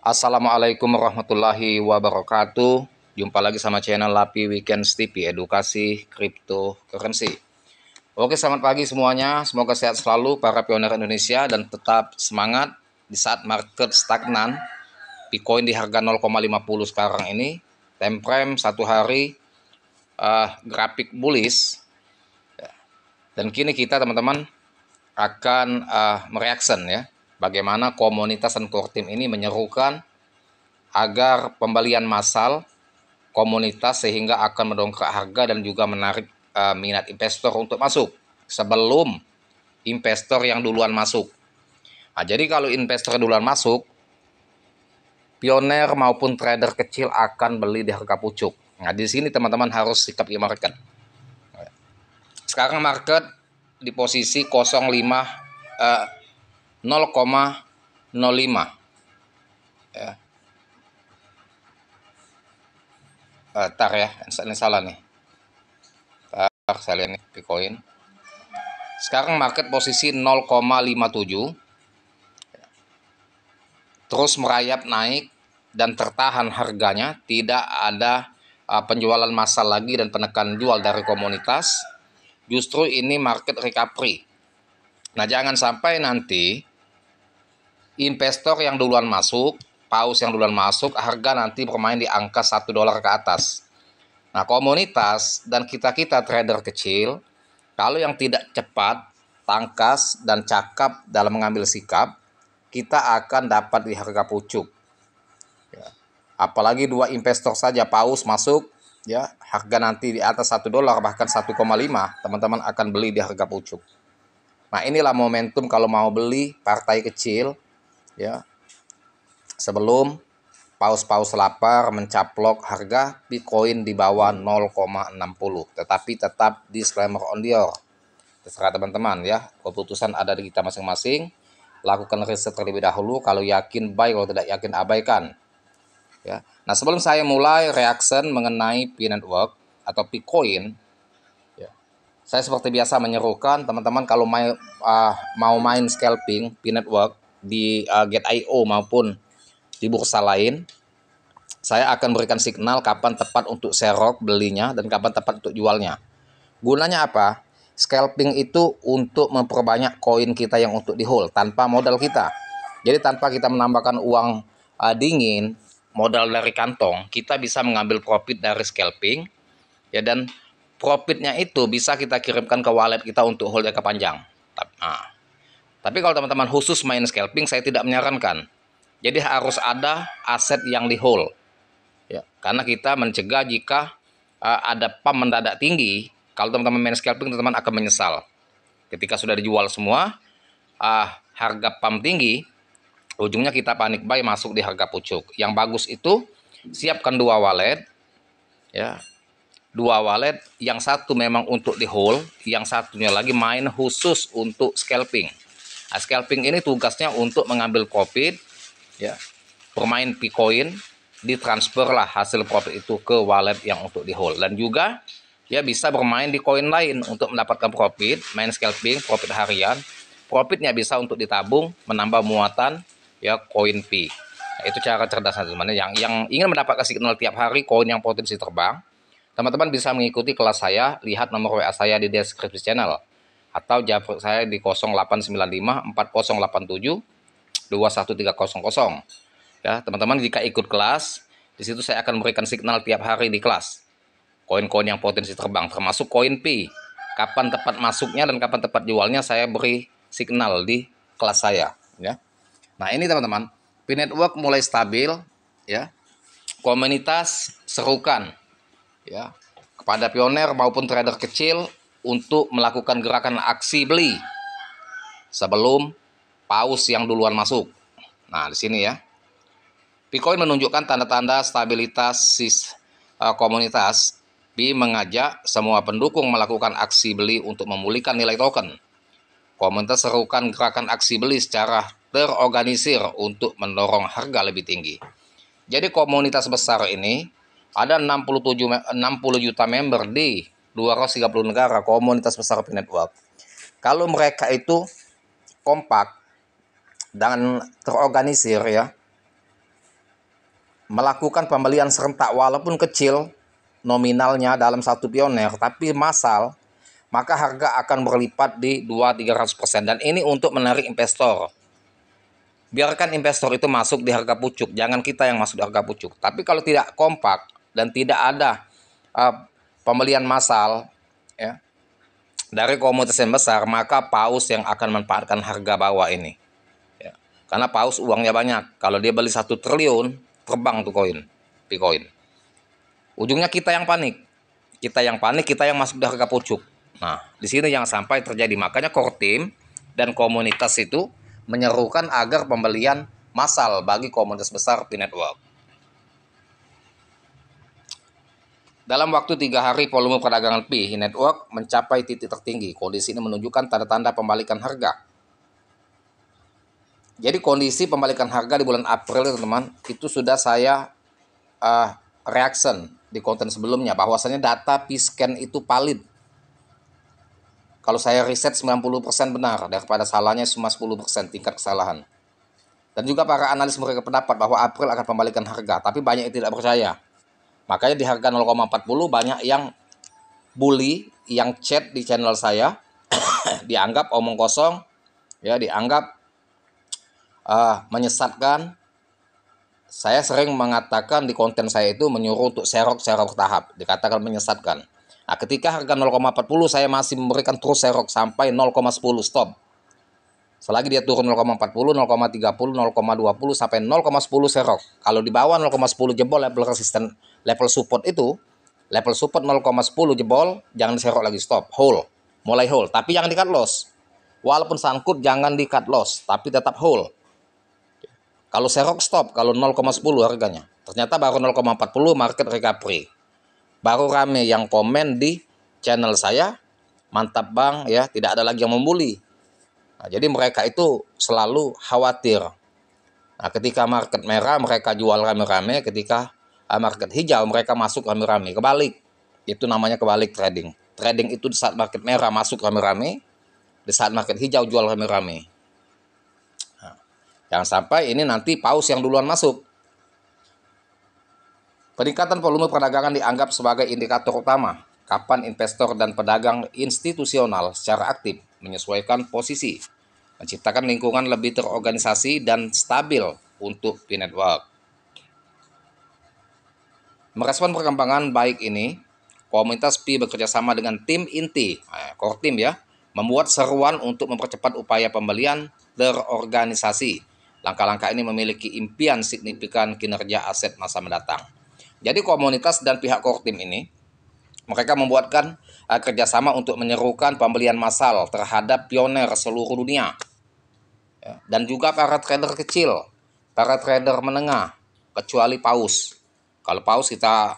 Assalamualaikum warahmatullahi wabarakatuh. Jumpa lagi sama channel Lapi Weekend TV, edukasi cryptocurrency. Oke, selamat pagi semuanya. Semoga sehat selalu para pioner Indonesia dan tetap semangat di saat market stagnan. Bitcoin di harga 0,50 sekarang ini. Time frame 1 hari, grafik bullish. Dan kini kita teman-teman akan mereaction ya. Bagaimana komunitas dan core team ini menyerukan agar pembelian massal komunitas sehingga akan mendongkrak harga dan juga menarik minat investor untuk masuk sebelum investor yang duluan masuk. Nah, jadi kalau investor duluan masuk, pioner maupun trader kecil akan beli di harga pucuk. Nah, di sini teman-teman harus sikap di market. Sekarang market di posisi 0,05 ya. Tar ya, ini salah nih. Tar, saya lihat nih Bitcoin. Sekarang market posisi 0,57. Terus merayap naik dan tertahan harganya, tidak ada penjualan massal lagi dan penekan jual dari komunitas. Justru ini market recovery. Nah, jangan sampai nanti investor yang duluan masuk, paus yang duluan masuk, harga nanti bermain di angka $1 ke atas. Nah, komunitas dan kita-kita trader kecil, kalau yang tidak cepat, tangkas, dan cakap dalam mengambil sikap, kita akan dapat di harga pucuk. Ya. Apalagi dua investor saja paus masuk, ya harga nanti di atas $1 bahkan 1,5, teman-teman akan beli di harga pucuk. Nah, inilah momentum kalau mau beli partai kecil, ya sebelum paus-paus lapar mencaplok harga Bitcoin di bawah 0,60. Tetapi tetap disclaimer on your. Terserah teman-teman ya, keputusan ada di kita masing-masing. Lakukan riset terlebih dahulu, kalau yakin buy, kalau tidak yakin abaikan. Ya. Nah, sebelum saya mulai reaction mengenai Pi Network atau Bitcoin, ya, saya seperti biasa menyerukan teman-teman kalau mau main scalping Pi Network di Get.io maupun di bursa lain, saya akan berikan signal kapan tepat untuk serok belinya dan kapan tepat untuk jualnya. Gunanya apa? Scalping itu untuk memperbanyak koin kita yang untuk di hold tanpa modal kita. Jadi tanpa kita menambahkan uang dingin, modal dari kantong, kita bisa mengambil profit dari scalping, ya, dan profitnya itu bisa kita kirimkan ke wallet kita untuk hold jangka panjang. Tapi kalau teman-teman khusus main scalping, saya tidak menyarankan. Jadi harus ada aset yang di hold, ya, karena kita mencegah jika ada pump mendadak tinggi. Kalau teman-teman main scalping, teman-teman akan menyesal. Ketika sudah dijual semua, harga pump tinggi, ujungnya kita panik buy masuk di harga pucuk. Yang bagus itu siapkan dua wallet, ya, dua wallet. Yang satu memang untuk di hold, yang satunya lagi main khusus untuk scalping. Nah, scalping ini tugasnya untuk mengambil profit, ya, bermain Bitcoin, ditransfer lah hasil profit itu ke wallet yang untuk di hold, dan juga ya bisa bermain di koin lain untuk mendapatkan profit, main scalping, profit harian. Profitnya bisa untuk ditabung, menambah muatan ya koin Pi. Nah, itu cara cerdasnya teman-teman. Yang ingin mendapatkan signal tiap hari koin yang potensi terbang, teman-teman bisa mengikuti kelas saya, lihat nomor WA saya di deskripsi channel atau japri saya di 0895 4087 21300. Ya, teman-teman jika ikut kelas, di situ saya akan memberikan signal tiap hari di kelas. Koin-koin yang potensi terbang, termasuk koin Pi. Kapan tepat masuknya dan kapan tepat jualnya saya beri signal di kelas saya. Ya. Nah, ini teman-teman, Pi Network mulai stabil. Ya. Komunitas serukan ya kepada pioner maupun trader kecil untuk melakukan gerakan aksi beli sebelum paus yang duluan masuk. Nah, di sini ya. Bitcoin menunjukkan tanda-tanda stabilitas komunitas. Pi mengajak semua pendukung melakukan aksi beli untuk memulihkan nilai token. Komunitas serukan gerakan aksi beli secara terorganisir untuk mendorong harga lebih tinggi. Jadi komunitas besar ini ada 60 juta member di 230 negara, komunitas besar Pi Network. Kalau mereka itu kompak dan terorganisir ya, melakukan pembelian serentak walaupun kecil nominalnya dalam satu pioner tapi massal, maka harga akan berlipat di 200-300%. Dan ini untuk menarik investor. Biarkan investor itu masuk di harga pucuk, jangan kita yang masuk di harga pucuk. Tapi kalau tidak kompak dan tidak ada pembelian massal ya, dari komunitas yang besar, maka paus yang akan memanfaatkan harga bawah ini. Ya. Karena paus uangnya banyak. Kalau dia beli 1 triliun, terbang tuh koin, Bitcoin. Ujungnya kita yang panik. Kita yang panik, kita yang masuk di harga pucuk. Nah, di sini yang sampai terjadi. Makanya core team dan komunitas itu menyerukan agar pembelian massal bagi komunitas besar Pi Network. Dalam waktu 3 hari, volume perdagangan Pi Network mencapai titik tertinggi. Kondisi ini menunjukkan tanda-tanda pembalikan harga. Jadi kondisi pembalikan harga di bulan April, teman-teman, itu sudah saya reaction di konten sebelumnya, bahwasanya data P-scan itu valid. Kalau saya riset 90% benar, daripada salahnya cuma 10% tingkat kesalahan. Dan juga para analis mereka pendapat bahwa April akan pembalikan harga, tapi banyak yang tidak percaya. Makanya di harga 0,40 banyak yang bully, yang chat di channel saya, dianggap omong kosong, ya, dianggap menyesatkan. Saya sering mengatakan di konten saya itu menyuruh untuk serok tahap, dikatakan menyesatkan. Nah, ketika harga 0,40 saya masih memberikan terus serok sampai 0,10 stop. Selagi dia turun 0,40, 0,30, 0,20 sampai 0,10 serok. Kalau di bawah 0,10 jebol level resisten, level support itu, level support 0,10 jebol, jangan diserok lagi, stop, hold, mulai hold. Tapi jangan di cut loss. Walaupun sangkut jangan di cut loss, tapi tetap hold. Kalau serok stop, kalau 0,10 harganya. Ternyata baru 0,40 market recovery. Baru rame yang komen di channel saya, mantap bang ya, tidak ada lagi yang membuli. Nah, jadi mereka itu selalu khawatir. Nah, ketika market merah mereka jual rame-rame, ketika market hijau mereka masuk rame-rame. Kebalik, itu namanya kebalik trading. Trading itu di saat market merah masuk rame-rame, di saat market hijau jual rame-rame. Jangan sampai ini nanti paus yang duluan masuk. Peningkatan volume perdagangan dianggap sebagai indikator utama kapan investor dan pedagang institusional secara aktif menyesuaikan posisi, menciptakan lingkungan lebih terorganisasi dan stabil untuk Pi Network. Merespon perkembangan baik ini, komunitas Pi bekerjasama dengan tim inti, core team ya, membuat seruan untuk mempercepat upaya pembelian terorganisasi. Langkah-langkah ini memiliki impian signifikan kinerja aset masa mendatang. Jadi komunitas dan pihak core team ini, mereka membuatkan kerjasama untuk menyerukan pembelian massal terhadap pioner seluruh dunia. Ya, dan juga para trader kecil, para trader menengah, kecuali paus. Kalau paus kita,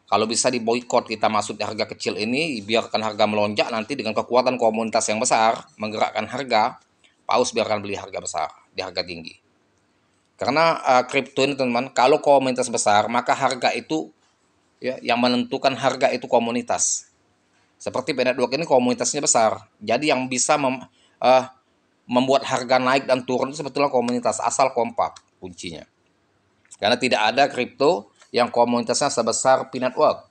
kalau bisa diboikot, kita masuk di harga kecil ini, biarkan harga melonjak, nanti dengan kekuatan komunitas yang besar, menggerakkan harga, paus biarkan beli harga besar, di harga tinggi. Karena kripto ini teman-teman, kalau komunitas besar, maka harga itu, ya, yang menentukan harga itu komunitas. Seperti Pi Network ini komunitasnya besar, jadi yang bisa membuat harga naik dan turun itu sebetulnya komunitas, asal kompak kuncinya. Karena tidak ada kripto yang komunitasnya sebesar Pi Network.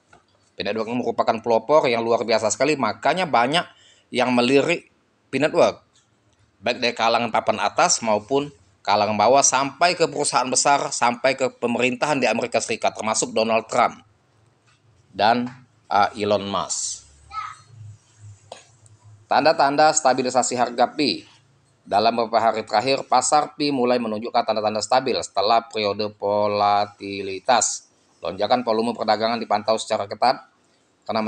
Pi Network merupakan pelopor yang luar biasa sekali, makanya banyak yang melirik Pi Network, baik dari kalangan papan atas maupun kalangan bawah, sampai ke perusahaan besar, sampai ke pemerintahan di Amerika Serikat, termasuk Donald Trump dan Elon Musk. Tanda-tanda stabilisasi harga Pi. Dalam beberapa hari terakhir, pasar Pi mulai menunjukkan tanda-tanda stabil setelah periode volatilitas. Lonjakan volume perdagangan dipantau secara ketat karena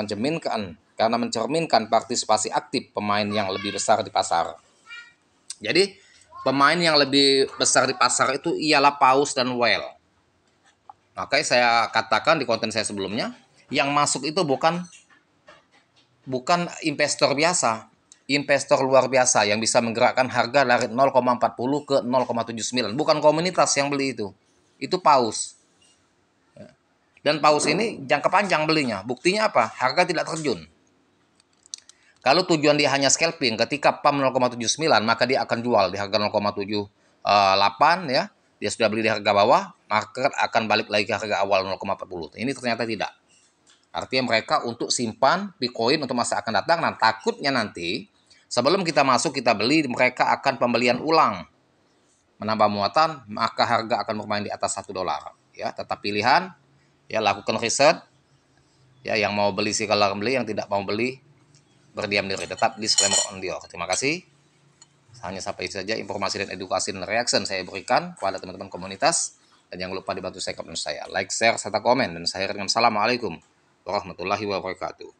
mencerminkan partisipasi aktif pemain yang lebih besar di pasar. Jadi, pemain yang lebih besar di pasar itu ialah paus dan whale. Makanya saya katakan di konten saya sebelumnya, yang masuk itu bukan investor biasa, investor luar biasa yang bisa menggerakkan harga dari 0,40 ke 0,79. Bukan komunitas yang beli itu paus. Dan paus ini jangka panjang belinya. Buktinya apa? Harga tidak terjun. Kalau tujuan dia hanya scalping, ketika pump 0,79 maka dia akan jual di harga 0,78 ya. Dia sudah beli di harga bawah, market akan balik lagi ke harga awal 0,40. Ini ternyata tidak. Artinya mereka untuk simpan Bitcoin untuk masa akan datang. Nah, takutnya nanti sebelum kita masuk kita beli, mereka akan pembelian ulang menambah muatan, maka harga akan bermain di atas $1. Ya, tetap pilihan. Ya, lakukan riset. Ya, yang mau beli silakan beli, yang tidak mau beli berdiam diri. Tetap disclaimer on Dior. Terima kasih. Hanya sampai itu saja informasi dan edukasi dan reaction saya berikan kepada teman-teman komunitas. Dan jangan lupa dibantu saya, like, share, serta komen. Dan saya dengan assalamualaikum warahmatullahi wabarakatuh.